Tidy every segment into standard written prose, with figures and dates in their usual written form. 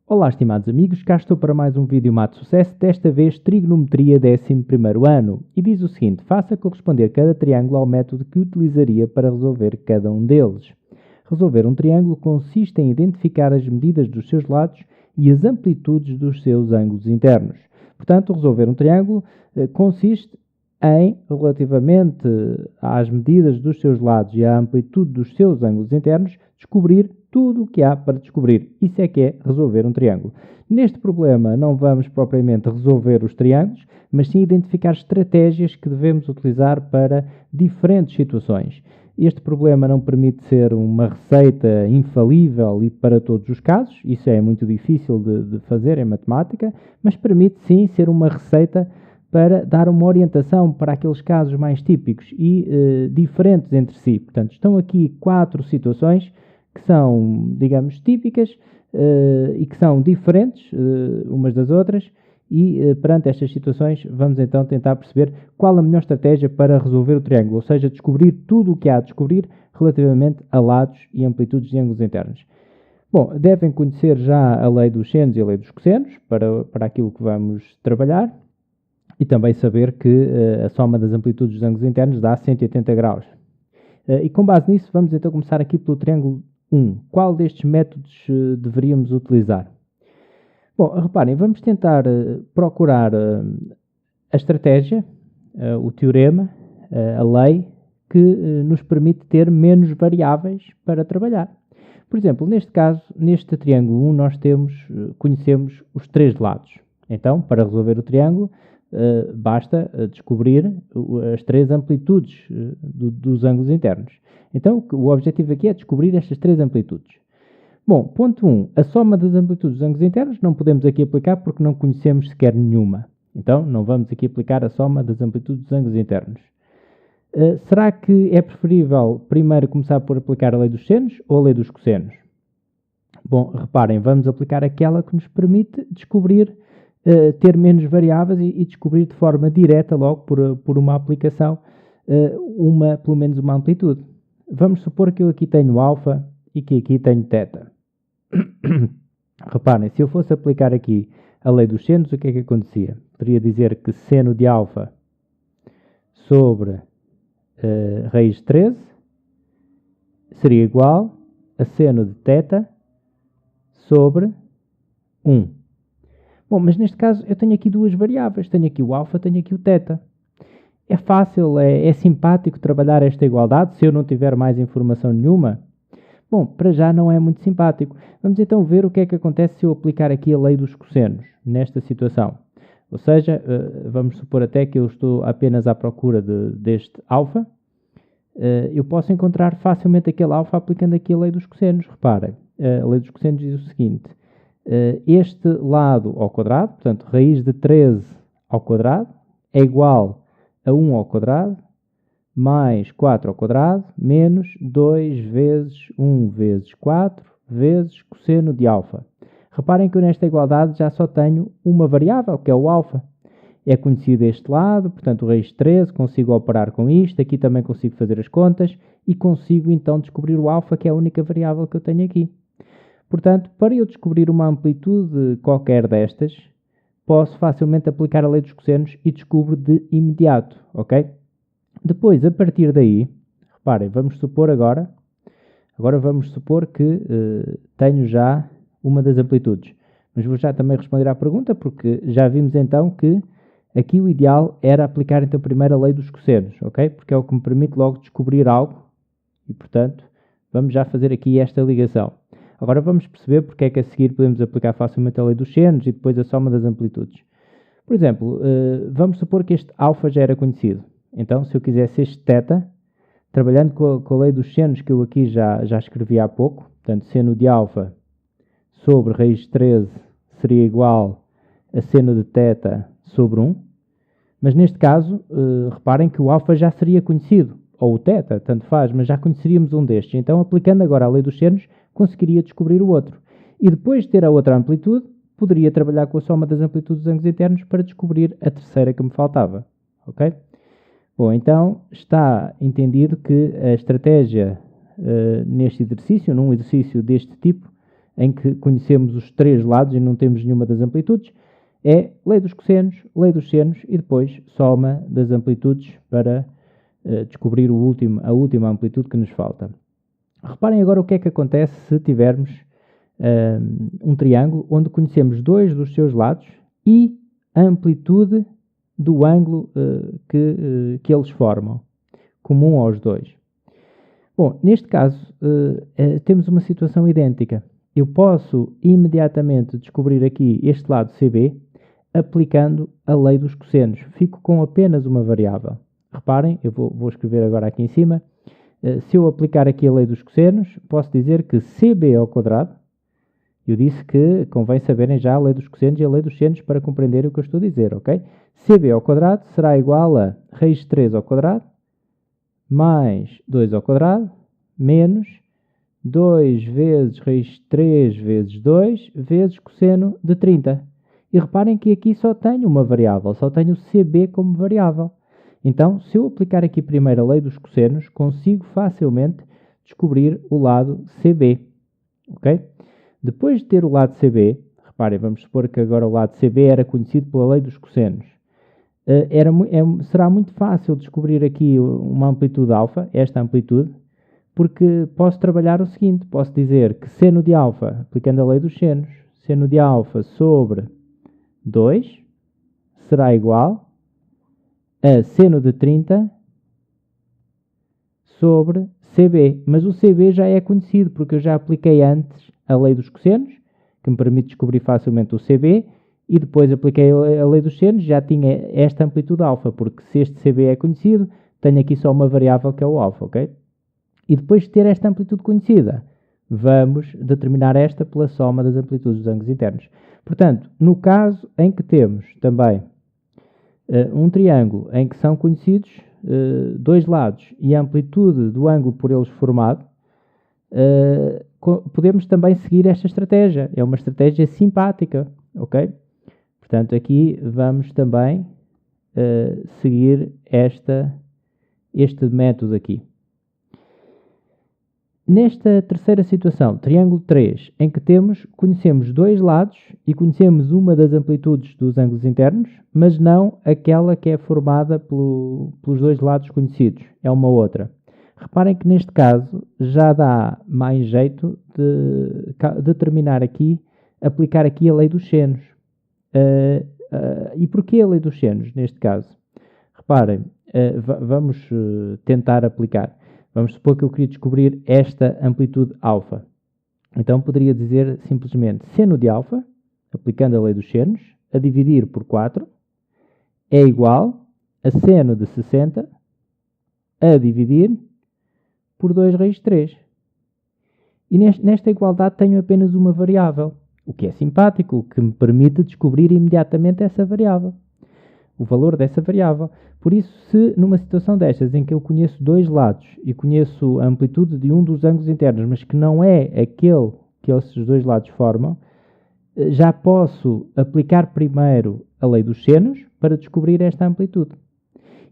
Olá, estimados amigos, cá estou para mais um vídeo Mato Sucesso, desta vez Trigonometria 11º ano, e diz o seguinte: faça corresponder cada triângulo ao método que utilizaria para resolver cada um deles. Resolver um triângulo consiste em identificar as medidas dos seus lados e as amplitudes dos seus ângulos internos. Portanto, resolver um triângulo consiste em, relativamente às medidas dos seus lados e à amplitude dos seus ângulos internos, descobrir tudo o que há para descobrir. Isso é que é resolver um triângulo. Neste problema não vamos propriamente resolver os triângulos, mas sim identificar estratégias que devemos utilizar para diferentes situações. Este problema não permite ser uma receita infalível e para todos os casos, isso é muito difícil de fazer em matemática, mas permite sim ser uma receita para dar uma orientação para aqueles casos mais típicos e diferentes entre si. Portanto, estão aqui 4 situações que são, digamos, típicas e que são diferentes umas das outras e perante estas situações vamos então tentar perceber qual a melhor estratégia para resolver o triângulo, ou seja, descobrir tudo o que há a descobrir relativamente a lados e amplitudes de ângulos internos. Bom, devem conhecer já a lei dos senos e a lei dos cossenos para aquilo que vamos trabalhar e também saber que a soma das amplitudes dos ângulos internos dá 180 graus. E com base nisso vamos então começar aqui pelo triângulo 1. Qual destes métodos deveríamos utilizar? Bom, reparem, vamos tentar procurar a estratégia, o teorema, a lei, que nos permite ter menos variáveis para trabalhar. Por exemplo, neste caso, neste triângulo 1, nós conhecemos os 3 lados. Então, para resolver o triângulo, basta descobrir as 3 amplitudes dos ângulos internos. Então, o objetivo aqui é descobrir estas 3 amplitudes. Bom, ponto 1. A soma das amplitudes dos ângulos internos não podemos aqui aplicar porque não conhecemos sequer nenhuma. Então, não vamos aqui aplicar a soma das amplitudes dos ângulos internos. Será que é preferível primeiro começar por aplicar a lei dos senos ou a lei dos cossenos? Bom, reparem, vamos aplicar aquela que nos permite descobrir, ter menos variáveis e descobrir de forma direta, logo por uma aplicação, pelo menos uma amplitude. Vamos supor que eu aqui tenho alfa e que aqui tenho θ. Reparem, se eu fosse aplicar aqui a lei dos senos, o que é que acontecia? Poderia dizer que seno de alfa sobre raiz de 13 seria igual a seno de θ sobre 1. Bom, mas neste caso eu tenho aqui 2 variáveis. Tenho aqui o alfa, tenho aqui o θ. É fácil, é simpático trabalhar esta igualdade se eu não tiver mais informação nenhuma? Bom, para já não é muito simpático. Vamos então ver o que é que acontece se eu aplicar aqui a lei dos cossenos nesta situação. Ou seja, vamos supor até que eu estou apenas à procura deste alfa. Eu posso encontrar facilmente aquele alfa aplicando aqui a lei dos cossenos. Reparem, a lei dos cossenos diz o seguinte: este lado ao quadrado, portanto, raiz de 13 ao quadrado, é igual a 1 ao quadrado, mais 4 ao quadrado, menos 2 vezes 1 vezes 4 vezes cosseno de alfa. Reparem que eu nesta igualdade já só tenho uma variável, que é o alfa. É conhecido este lado, portanto, o raiz de 13, consigo operar com isto, aqui também consigo fazer as contas e consigo então descobrir o alfa, que é a única variável que eu tenho aqui. Portanto, para eu descobrir uma amplitude qualquer destas, posso facilmente aplicar a lei dos cossenos e descubro de imediato, ok? Depois, a partir daí, reparem, vamos supor agora vamos supor que tenho já uma das amplitudes. Mas vou já também responder à pergunta, porque já vimos então que aqui o ideal era aplicar então primeiro a lei dos cossenos, ok? Porque é o que me permite logo descobrir algo e, portanto, vamos já fazer aqui esta ligação. Agora vamos perceber porque é que a seguir podemos aplicar facilmente a lei dos senos e depois a soma das amplitudes. Por exemplo, vamos supor que este alfa já era conhecido. Então, se eu quisesse este θ, trabalhando com a lei dos senos que eu aqui já escrevi há pouco, portanto, seno de alfa sobre raiz de 13 seria igual a seno de θ sobre 1. Mas neste caso, reparem que o alfa já seria conhecido, ou o θ, tanto faz, mas já conheceríamos um destes. Então, aplicando agora a lei dos senos, conseguiria descobrir o outro. E depois de ter a outra amplitude, poderia trabalhar com a soma das amplitudes dos ângulos internos para descobrir a terceira que me faltava. Ok? Bom, então está entendido que a estratégia neste exercício, num exercício deste tipo, em que conhecemos os três lados e não temos nenhuma das amplitudes, é lei dos cossenos, lei dos senos e depois soma das amplitudes para descobrir a última amplitude que nos falta. Reparem agora o que é que acontece se tivermos um triângulo onde conhecemos dois dos seus lados e a amplitude do ângulo que eles formam, comum aos dois. Bom, neste caso temos uma situação idêntica. Eu posso imediatamente descobrir aqui este lado CB aplicando a lei dos cossenos. Fico com apenas uma variável. Reparem, eu vou escrever agora aqui em cima. Se eu aplicar aqui a lei dos cossenos, posso dizer que CB ao quadrado, eu disse que convém saberem já a lei dos cossenos e a lei dos senos para compreenderem o que eu estou a dizer, ok? CB ao quadrado será igual a raiz de 3 ao quadrado mais 2 ao quadrado menos 2 vezes raiz de 3 vezes 2 vezes cosseno de 30. E reparem que aqui só tenho uma variável, só tenho CB como variável. Então, se eu aplicar aqui primeiro a lei dos cossenos, consigo facilmente descobrir o lado CB, ok? Depois de ter o lado CB, reparem, vamos supor que agora o lado CB era conhecido pela lei dos cossenos. Será muito fácil descobrir aqui uma amplitude alfa, esta amplitude, porque posso trabalhar o seguinte, posso dizer que seno de alfa, aplicando a lei dos senos, seno de alfa sobre 2 será igual a seno de 30 sobre CB. Mas o CB já é conhecido, porque eu já apliquei antes a lei dos cossenos, que me permite descobrir facilmente o CB, e depois apliquei a lei dos senos, já tinha esta amplitude alfa, porque se este CB é conhecido, tenho aqui só uma variável que é o alfa, ok? E depois de ter esta amplitude conhecida, vamos determinar esta pela soma das amplitudes dos ângulos internos. Portanto, no caso em que temos também um triângulo em que são conhecidos dois lados e a amplitude do ângulo por eles formado, podemos também seguir esta estratégia. É uma estratégia simpática, ok? Portanto, aqui vamos também seguir este método aqui. Nesta terceira situação, triângulo 3, em que conhecemos dois lados e conhecemos uma das amplitudes dos ângulos internos, mas não aquela que é formada pelos dois lados conhecidos, é uma outra. Reparem que neste caso já dá mais jeito de determinar aqui, aplicar aqui a lei dos senos. E porquê a lei dos senos neste caso? Reparem, vamos tentar aplicar. Vamos supor que eu queria descobrir esta amplitude alfa. Então poderia dizer simplesmente seno de alfa, aplicando a lei dos senos, a dividir por 4, é igual a seno de 60 a dividir por 2 raiz de 3. E nesta igualdade tenho apenas uma variável, o que é simpático, o que me permite descobrir imediatamente essa variável, o valor dessa variável. Por isso, se numa situação destas em que eu conheço dois lados e conheço a amplitude de um dos ângulos internos, mas que não é aquele que esses dois lados formam, já posso aplicar primeiro a lei dos senos para descobrir esta amplitude.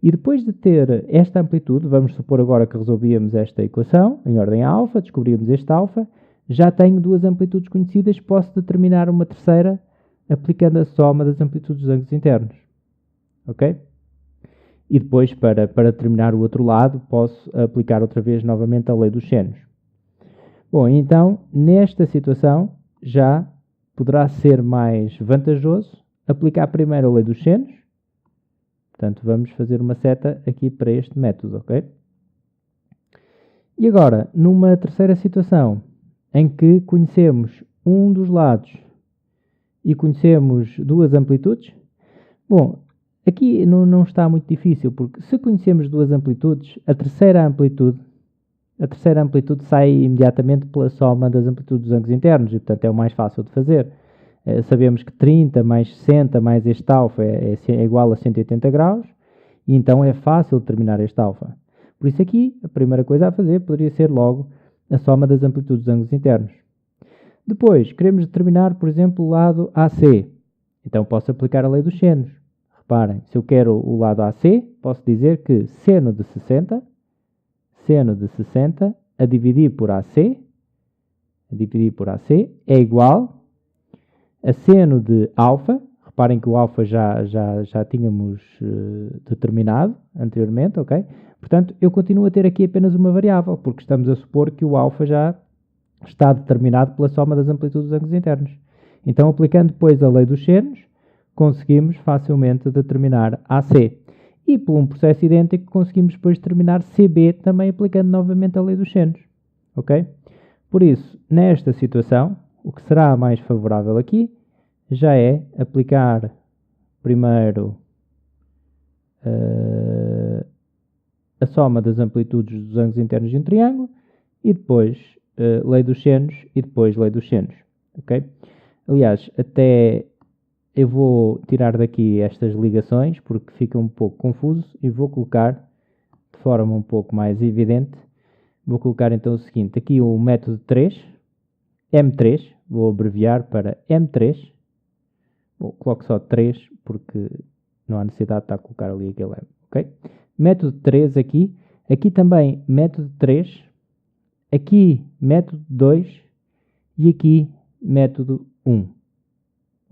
E depois de ter esta amplitude, vamos supor agora que resolvíamos esta equação em ordem alfa, descobrimos este alfa, já tenho duas amplitudes conhecidas, posso determinar uma terceira aplicando a soma das amplitudes dos ângulos internos. Ok? E depois, para determinar o outro lado, posso aplicar outra vez novamente a lei dos senos. Bom, então, nesta situação, já poderá ser mais vantajoso aplicar primeiro a lei dos senos. Portanto, vamos fazer uma seta aqui para este método, ok? E agora, numa terceira situação, em que conhecemos um dos lados e conhecemos duas amplitudes, bom, aqui não está muito difícil, porque se conhecemos duas amplitudes, a terceira amplitude sai imediatamente pela soma das amplitudes dos ângulos internos, e portanto é o mais fácil de fazer. Sabemos que 30 mais 60 mais este alfa é igual a 180 graus, e então é fácil determinar este alfa. Por isso aqui, a primeira coisa a fazer poderia ser logo a soma das amplitudes dos ângulos internos. Depois, queremos determinar, por exemplo, o lado AC. Então posso aplicar a lei dos senos. Reparem, se eu quero o lado AC, posso dizer que seno de 60 a dividir por AC, a dividir por AC, é igual a seno de alfa. Reparem que o alfa já tínhamos determinado anteriormente, ok? Portanto, eu continuo a ter aqui apenas uma variável, porque estamos a supor que o alfa já está determinado pela soma das amplitudes dos ângulos internos. Então, aplicando depois a lei dos senos, conseguimos facilmente determinar AC. E por um processo idêntico, conseguimos depois determinar CB, também aplicando novamente a lei dos senos, ok? Por isso, nesta situação, o que será mais favorável aqui já é aplicar primeiro a soma das amplitudes dos ângulos internos de um triângulo e depois lei dos senos e depois lei dos senos, ok? Aliás, até eu vou tirar daqui estas ligações porque fica um pouco confuso e vou colocar de forma um pouco mais evidente. Vou colocar então o seguinte, aqui o método 3, M3, vou abreviar para M3. Bom, coloco só 3 porque não há necessidade de estar a colocar ali aquele M, ok? Método 3 aqui, aqui também método 3, aqui método 2 e aqui método 1,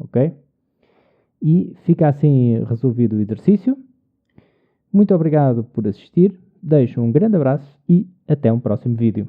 ok? E fica assim resolvido o exercício. Muito obrigado por assistir, deixo um grande abraço e até um próximo vídeo.